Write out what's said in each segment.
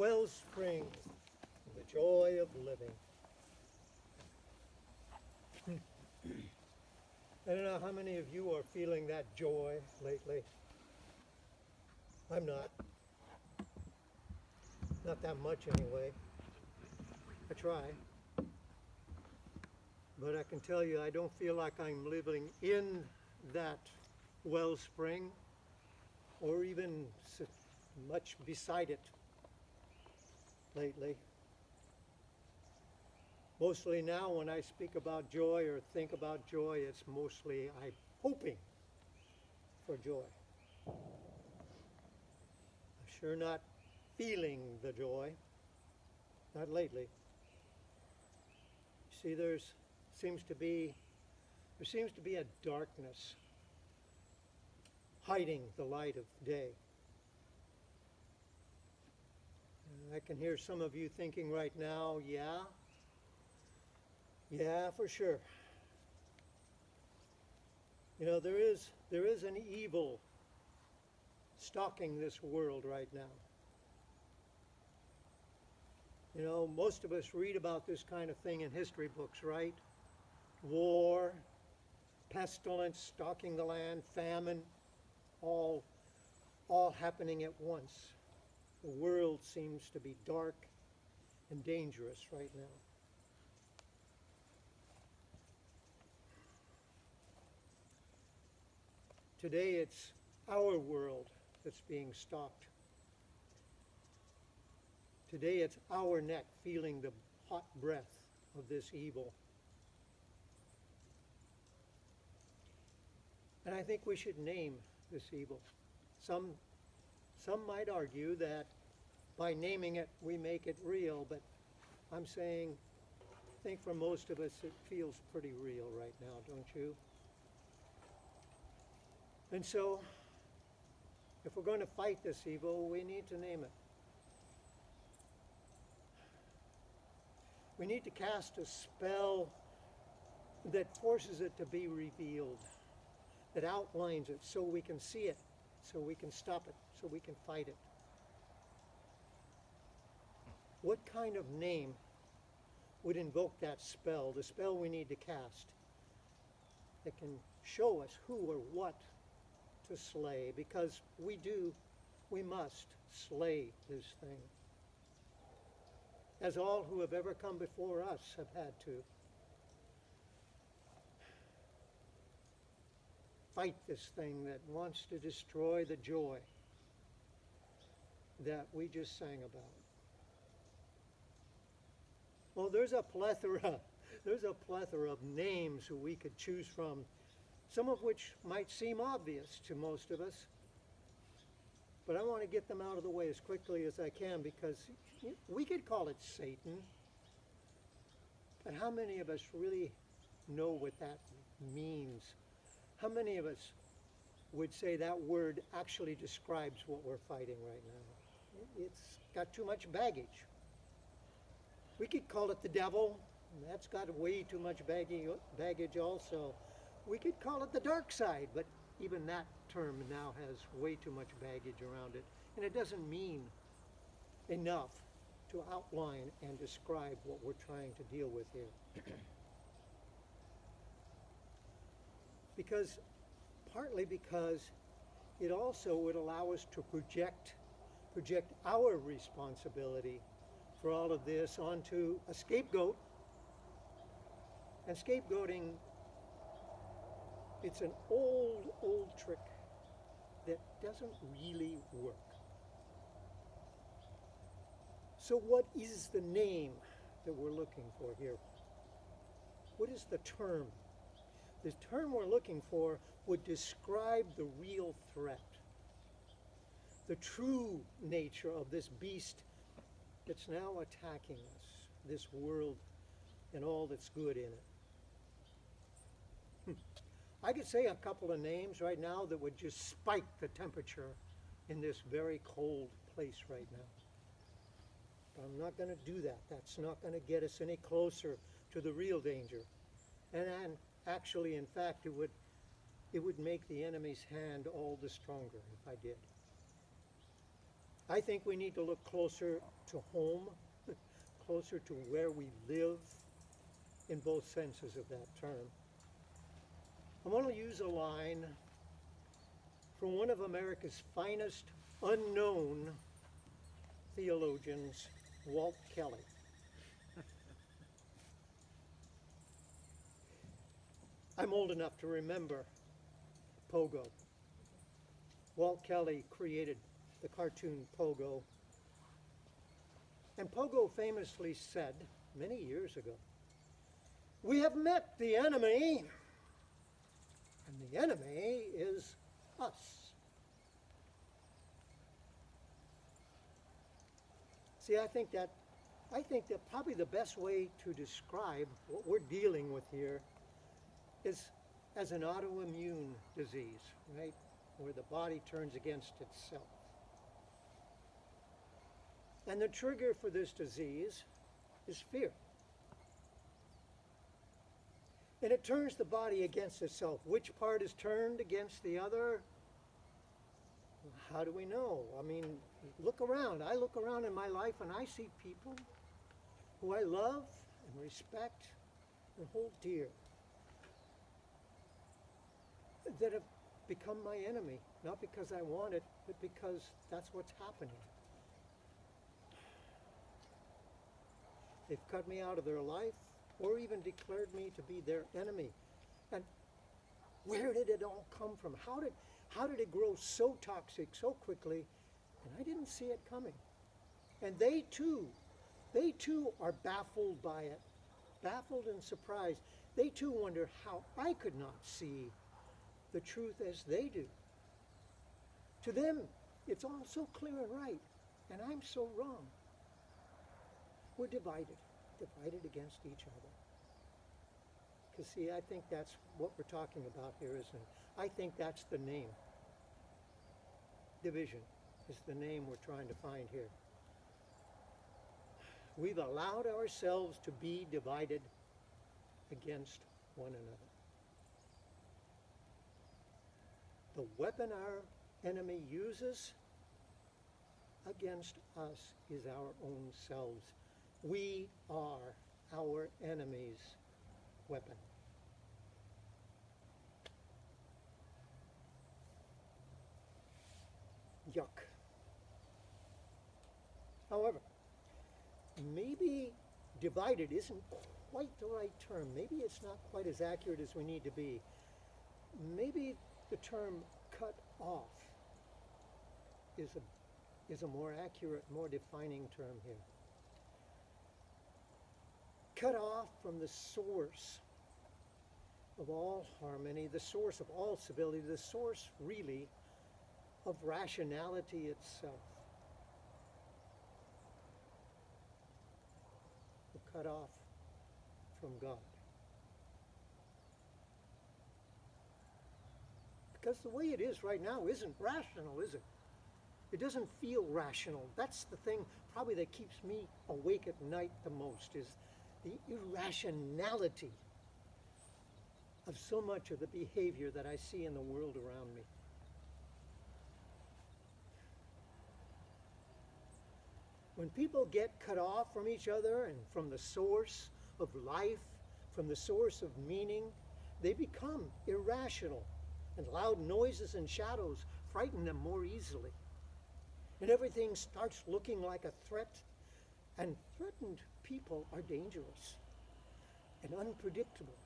wellspring, the joy of living. I don't know how many of you are feeling that joy lately. I'm not. Not that much anyway. I try. But I can tell you I don't feel like I'm living in that wellspring or even much beside it lately. Mostly now when I speak about joy or think about joy, it's mostly I'm hoping for joy. I'm sure not feeling the joy, not lately. You see, there seems to be a darkness hiding the light of day. And I can hear some of you thinking right now, yeah, for sure. You know, there is an evil stalking this world right now. You know, most of us read about this kind of thing in history books, right? War, pestilence stalking the land, famine, all happening at once. The world seems to be dark and dangerous right now. Today it's our world that's being stalked. Today it's our neck feeling the hot breath of this evil. And I think we should name this evil. Some might argue that by naming it we make it real, but I'm saying I think for most of us it feels pretty real right now, don't you? And so if we're going to fight this evil, we need to name it. We need to cast a spell that forces it to be revealed, that outlines it so we can see it, so we can stop it, so we can fight it. What kind of name would invoke that spell, the spell we need to cast, that can show us who or what to slay? Because we must slay this thing, as all who have ever come before us have had to. Fight this thing that wants to destroy the joy that we just sang about. Well, there's a plethora of names who we could choose from, some of which might seem obvious to most of us. But I want to get them out of the way as quickly as I can, because we could call it Satan. But how many of us really know what that means? How many of us would say that word actually describes what we're fighting right now? It's got too much baggage. We could call it the devil. That's got way too much baggage also. We could call it the dark side, but even that term now has way too much baggage around it, and it doesn't mean enough to outline and describe what we're trying to deal with here. Partly because it also would allow us to project our responsibility for all of this onto a scapegoat. And scapegoating, it's an old trick that doesn't really work. So what is the name that we're looking for here? What is the term? The term we're looking for would describe the real threat, the true nature of this beast that's now attacking us, this world and all that's good in it. I could say a couple of names right now that would just spike the temperature in this very cold place right now. But I'm not going to do that. That's not going to get us any closer to the real danger. And actually, in fact, it would make the enemy's hand all the stronger if I did. I think we need to look closer to home, closer to where we live in both senses of that term. I want to use a line from one of America's finest unknown theologians, Walt Kelly. I'm old enough to remember Pogo. Walt Kelly created the cartoon Pogo. And Pogo famously said many years ago, "We have met the enemy, and the enemy is us." See, I think that probably the best way to describe what we're dealing with here is as an autoimmune disease, right? Where the body turns against itself. And the trigger for this disease is fear. And it turns the body against itself. Which part is turned against the other? How do we know? I mean, look around. I look around in my life and I see people who I love and respect and hold dear that have become my enemy, not because I want it, but because that's what's happening. They've cut me out of their life or even declared me to be their enemy. And where did it all come from? How did it grow so toxic so quickly? And I didn't see it coming. And they too are baffled by it, baffled and surprised. They too wonder how I could not see the truth as they do. To them, it's all so clear and right, and I'm so wrong. We're divided against each other. Because see, I think that's what we're talking about here, isn't it? I think that's the name. Division is the name we're trying to find here. We've allowed ourselves to be divided against one another. The weapon our enemy uses against us is our own selves. We are our enemy's weapon. Yuck. However, maybe divided isn't quite the right term. Maybe it's not quite as accurate as we need to be. Maybe the term cut off is a more accurate, more defining term here. Cut off from the source of all harmony, the source of all civility, the source really of rationality itself. We're cut off from God. Because the way it is right now isn't rational, is it? It doesn't feel rational. That's the thing probably that keeps me awake at night the most, is the irrationality of so much of the behavior that I see in the world around me. When people get cut off from each other and from the source of life, from the source of meaning, they become irrational, and loud noises and shadows frighten them more easily. And everything starts looking like a threat, and threatened people are dangerous and unpredictable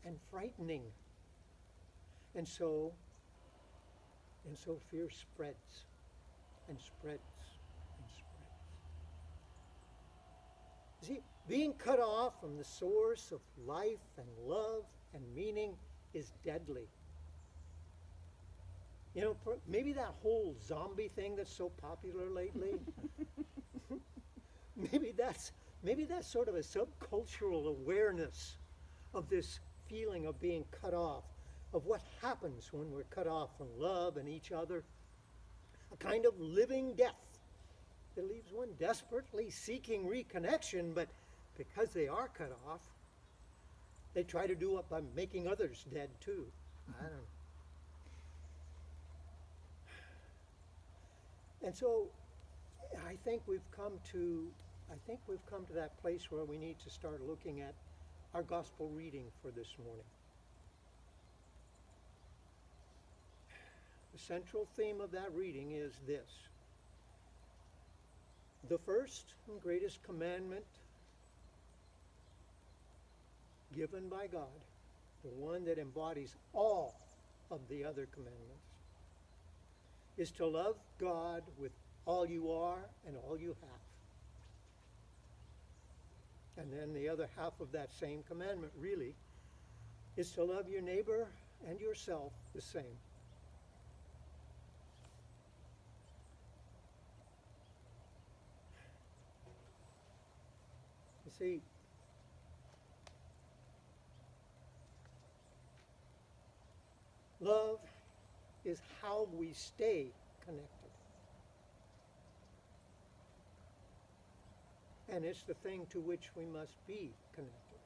and frightening. And so fear spreads and spreads and spreads. See, being cut off from the source of life and love and meaning is deadly. You know, maybe that whole zombie thing that's so popular lately, maybe that's sort of a subcultural awareness of this feeling of being cut off, of what happens when we're cut off from love and each other. A kind of living death that leaves one desperately seeking reconnection, but because they are cut off, they try to do it by making others dead too. I don't know. And so I think we've come to that place where we need to start looking at our gospel reading for this morning. The central theme of that reading is this: the first and greatest commandment given by God, the one that embodies all of the other commandments, is to love God with all you are and all you have. And then the other half of that same commandment really is to love your neighbor and yourself the same. You see, love is how we stay connected. And it's the thing to which we must be connected.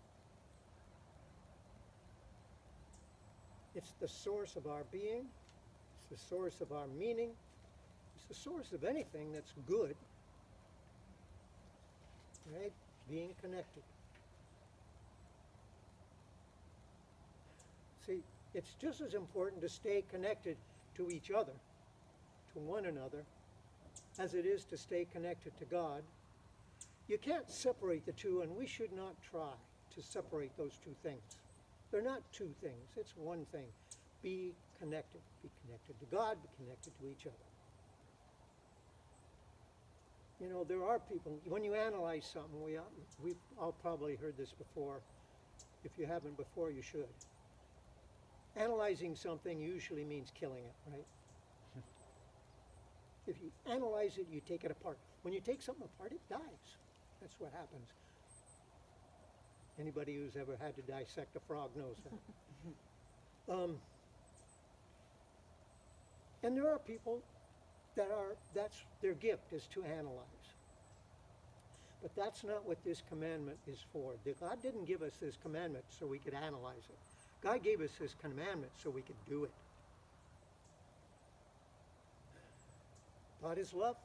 It's the source of our being. It's the source of our meaning. It's the source of anything that's good. Right? Being connected. See, it's just as important to stay connected to each other, to one another, as it is to stay connected to God. You can't separate the two, and we should not try to separate those two things. They're not two things, it's one thing. Be connected. Be connected to God, be connected to each other. You know, there are people, when you analyze something, we've all probably heard this before. If you haven't before, you should. Analyzing something usually means killing it, right? If you analyze it, you take it apart. When you take something apart, it dies. That's what happens. Anybody who's ever had to dissect a frog knows that. And there are people that's their gift, is to analyze. But that's not what this commandment is for. God didn't give us this commandment so we could analyze it. God gave us this commandment so we could do it. God is love,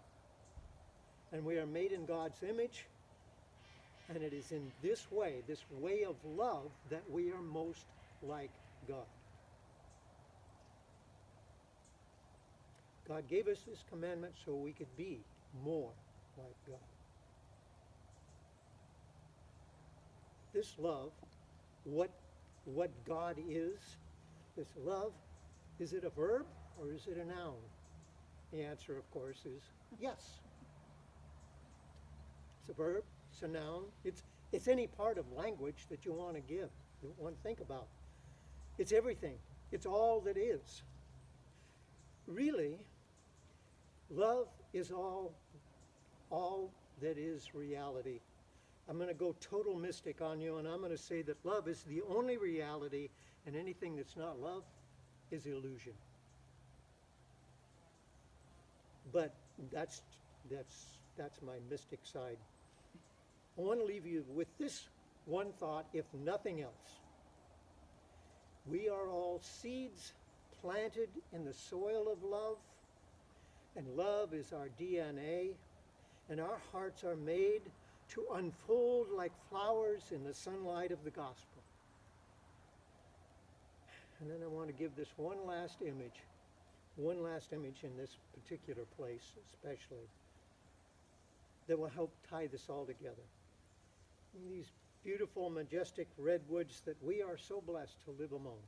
and we are made in God's image, and it is in this way of love, that we are most like God. God gave us this commandment so we could be more like God. This love, what God is, this love, is it a verb or is it a noun? The answer, of course, is yes. It's a verb, it's a noun, it's any part of language that you want to give, you want to think about. It's everything. It's all that is. Really, love is all that is reality. I'm going to go total mystic on you, and I'm going to say that love is the only reality, and anything that's not love is illusion. But that's my mystic side. I want to leave you with this one thought, if nothing else. We are all seeds planted in the soil of love, and love is our DNA, and our hearts are made to unfold like flowers in the sunlight of the gospel. And then I want to give this one last image in this particular place especially, that will help tie this all together. These beautiful, majestic redwoods that we are so blessed to live among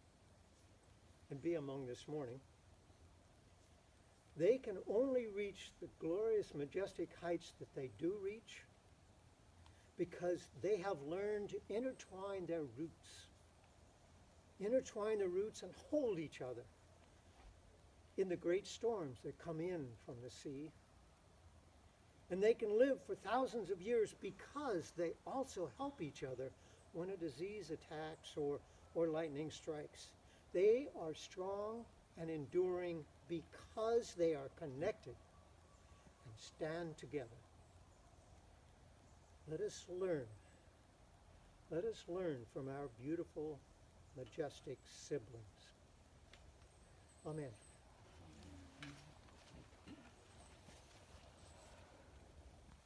and be among this morning, they can only reach the glorious, majestic heights that they do reach because they have learned to intertwine their roots. Intertwine the roots and hold each other in the great storms that come in from the sea. And they can live for thousands of years because they also help each other when a disease attacks or lightning strikes. They are strong and enduring because they are connected and stand together. Let us learn. Let us learn from our beautiful, majestic siblings. Amen.